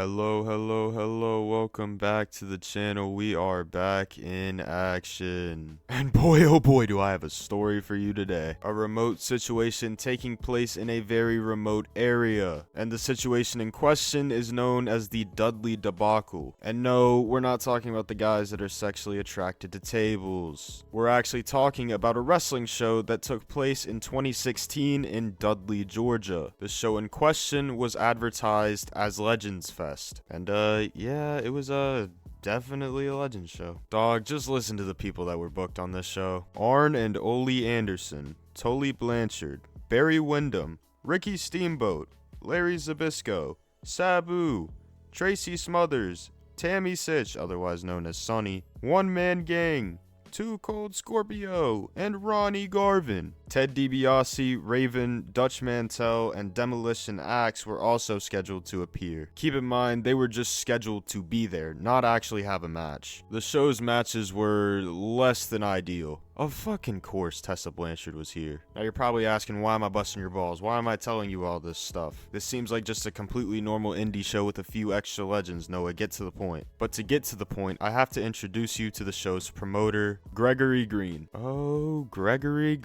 Hello, welcome back to the channel. We are back in action. And boy, oh boy, do I have a story for you today. A remote situation taking place in a very remote area. And the situation in question is known as the Dudley debacle. And no, we're not talking about the guys that are sexually attracted to tables. We're actually talking about a wrestling show that took place in 2016 in Dudley, Georgia. The show in question was advertised as Legends Fest. And yeah, it was definitely a legend show. Dog, just listen to the people that were booked on this show. Arn and Ole Anderson, Tully Blanchard, Barry Windham, Ricky Steamboat, Larry Zbyszko, Sabu, Tracy Smothers, Tammy Sitch, otherwise known as Sonny, One Man Gang, Too Cold Scorpio, and Ronnie Garvin. Ted DiBiase, Raven, Dutch Mantell, and Demolition Axe were also scheduled to appear. Keep in mind, they were just scheduled to be there, not actually have a match. The show's matches were less than ideal. Of fucking course Tessa Blanchard was here. Now you're probably asking, why am I busting your balls? Why am I telling you all this stuff? This seems like just a completely normal indie show with a few extra legends. Noah, get to the point. But to get to the point, I have to introduce you to the show's promoter, Gregory Green. Oh, Gregory.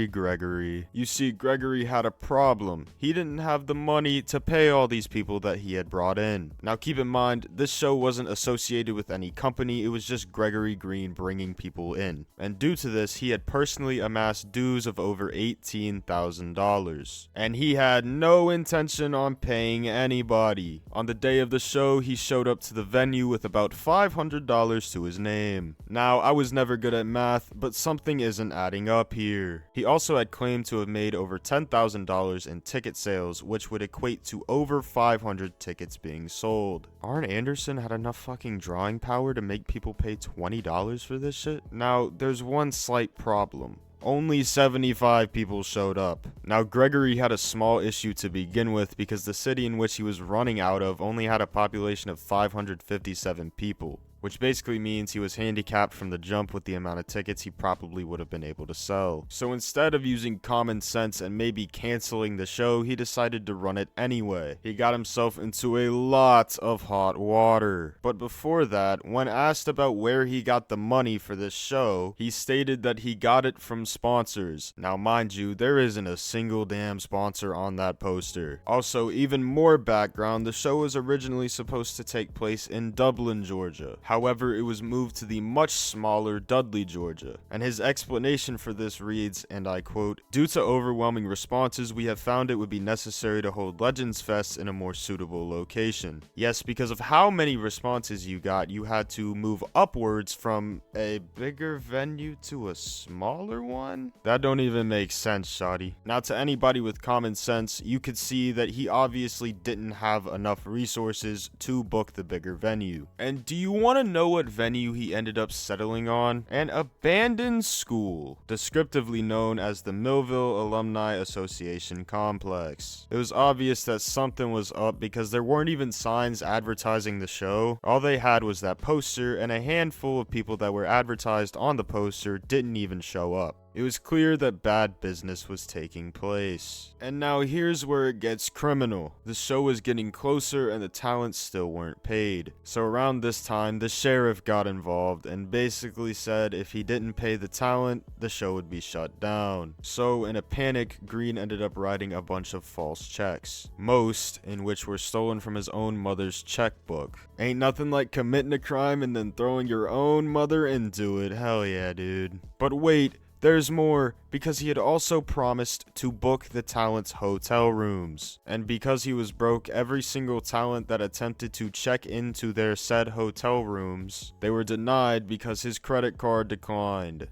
You see, Gregory had a problem. He didn't have the money to pay all these people that he had brought in. Now keep in mind, this show wasn't associated with any company, it was just Gregory Green bringing people in. And due to this, he had personally amassed dues of over $18,000. And he had no intention on paying anybody. On the day of the show, he showed up to the venue with about $500 to his name. Now, I was never good at math, but something isn't adding up here. He also had claimed to have made over $10,000 in ticket sales, which would equate to over 500 tickets being sold. Arn Anderson had enough fucking drawing power to make people pay $20 for this shit? Now, there's one slight problem. Only 75 people showed up. Now, Gregory had a small issue to begin with because the city in which he was running out of only had a population of 557 people, which basically means he was handicapped from the jump with the amount of tickets he probably would have been able to sell. So instead of using common sense and maybe canceling the show, he decided to run it anyway. He got himself into a lot of hot water. But before that, when asked about where he got the money for this show, he stated that he got it from sponsors. Now mind you, there isn't a single damn sponsor on that poster. Also, even more background, the show was originally supposed to take place in Dublin, Georgia. However, it was moved to the much smaller Dudley, Georgia, and his explanation for this reads, and I quote, "Due to overwhelming responses, we have found it would be necessary to hold Legends Fest in a more suitable location." Yes, because of how many responses you got, you had to move upwards from a bigger venue to a smaller one? That don't even make sense, shawty. Now, to anybody with common sense, you could see that he obviously didn't have enough resources to book the bigger venue. And do you want to know what venue he ended up settling on? An abandoned school, descriptively known as the Millville Alumni Association Complex. It was obvious that something was up because there weren't even signs advertising the show. All they had was that poster, and a handful of people that were advertised on the poster didn't even show up. It was clear that bad business was taking place. And now here's where it gets criminal. The show was getting closer and the talents still weren't paid. So around this time, the sheriff got involved and basically said if he didn't pay the talent, the show would be shut down. So in a panic, Green ended up writing a bunch of false checks, most in which were stolen from his own mother's checkbook. Ain't nothing like committing a crime and then throwing your own mother into it. Hell yeah, dude. But wait, there's more, because he had also promised to book the talent's hotel rooms. And because he was broke, every single talent that attempted to check into their said hotel rooms, they were denied because his credit card declined.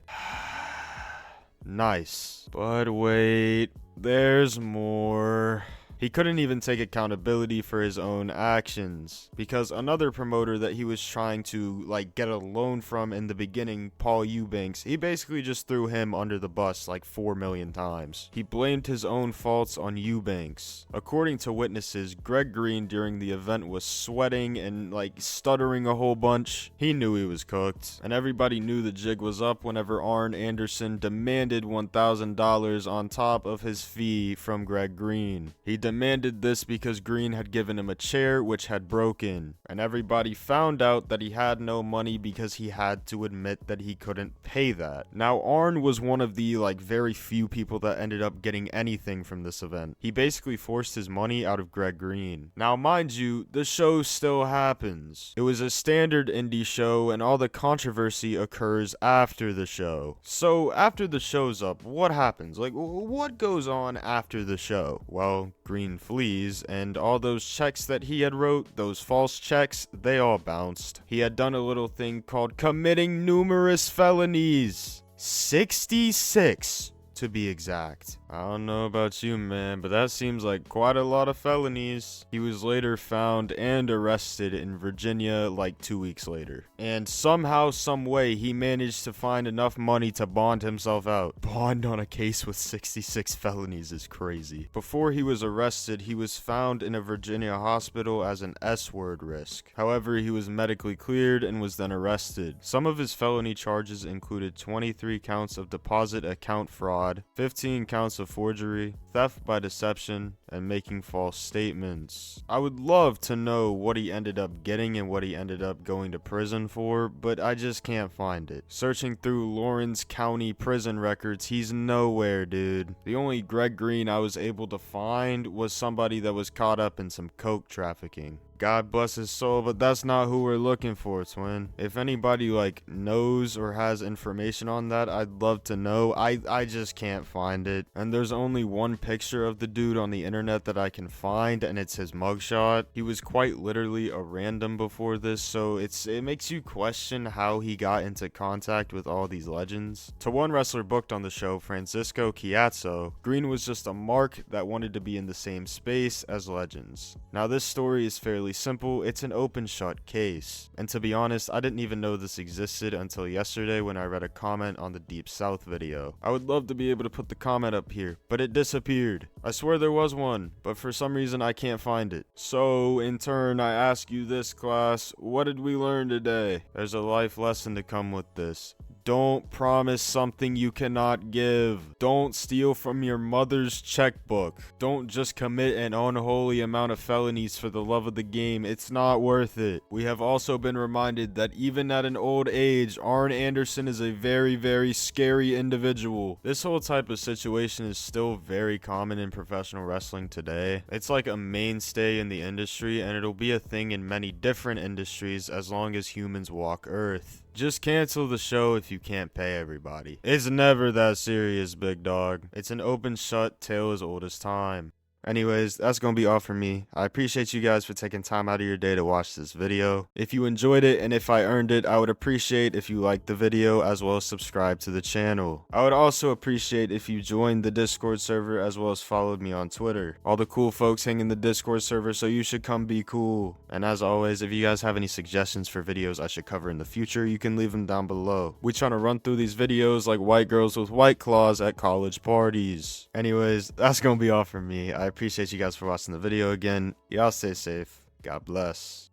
Nice. But wait, there's more. He couldn't even take accountability for his own actions, because another promoter that he was trying to get a loan from in the beginning, Paul Eubanks, he basically just threw him under the bus 4 million times. He blamed his own faults on Eubanks. According to witnesses, Greg Green during the event was sweating and stuttering a whole bunch. He knew he was cooked, and everybody knew the jig was up whenever Arn Anderson demanded $1,000 on top of his fee from Greg Green. He demanded this because Green had given him a chair which had broken, and everybody found out that he had no money because he had to admit that he couldn't pay that. Now, Arn was one of the very few people that ended up getting anything from this event. He basically forced his money out of Greg Green. Now, mind you, the show still happens. It was a standard indie show, and all the controversy occurs after the show. So, after the show's up, what happens? What goes on after the show? Well, Green flees, and all those checks that he had wrote, those false checks, they all bounced. He had done a little thing called committing numerous felonies. 66 to be exact. I don't know about you, man, but that seems like quite a lot of felonies. He was later found and arrested in Virginia 2 weeks later. And somehow, some way, he managed to find enough money to bond himself out. Bond on a case with 66 felonies is crazy. Before he was arrested, he was found in a Virginia hospital as an S-word risk. However, he was medically cleared and was then arrested. Some of his felony charges included 23 counts of deposit account fraud, 15 counts of forgery, theft by deception, and making false statements. I would love to know what he ended up getting and what he ended up going to prison for, but I just can't find it. Searching through Lawrence County prison records, he's nowhere, dude. The only Greg Green I was able to find was somebody that was caught up in some coke trafficking. God bless his soul, but that's not who we're looking for, twin. If anybody knows or has information on that, I'd love to know. I just can't find it. And there's only one picture of the dude on the internet that I can find, and it's his mugshot. He was quite literally a random before this, so it makes you question how he got into contact with all these legends. To one wrestler booked on the show, Francisco Chiazzo, Green was just a mark that wanted to be in the same space as legends. Now, this story is fairly simple. It's an open shut case, and to be honest, I didn't even know this existed until yesterday when I read a comment on the Deep South video. I would love to be able to put the comment up here, but it disappeared. I swear there was one, but for some reason I can't find it. So in turn, I ask you this, class, what did we learn today? There's a life lesson to come with this. Don't promise something you cannot give. Don't steal from your mother's checkbook. Don't just commit an unholy amount of felonies for the love of the game. It's not worth it. We have also been reminded that even at an old age, Arn Anderson is a very, very scary individual. This whole type of situation is still very common in professional wrestling today. It's like a mainstay in the industry, and it'll be a thing in many different industries as long as humans walk Earth. Just cancel the show if you can't pay everybody. It's never that serious, big dog. It's an open shut tale as old as time. Anyways, that's gonna be all for me. I appreciate you guys for taking time out of your day to watch this video. If you enjoyed it and if I earned it, I would appreciate if you liked the video as well as subscribe to the channel. I would also appreciate if you joined the Discord server as well as followed me on Twitter. All the cool folks hang in the Discord server, so you should come be cool. And as always, if you guys have any suggestions for videos I should cover in the future, you can leave them down below. We trying to run through these videos like white girls with white claws at college parties. Anyways, that's gonna be all for me. I appreciate you guys for watching the video again. Y'all stay safe. God bless.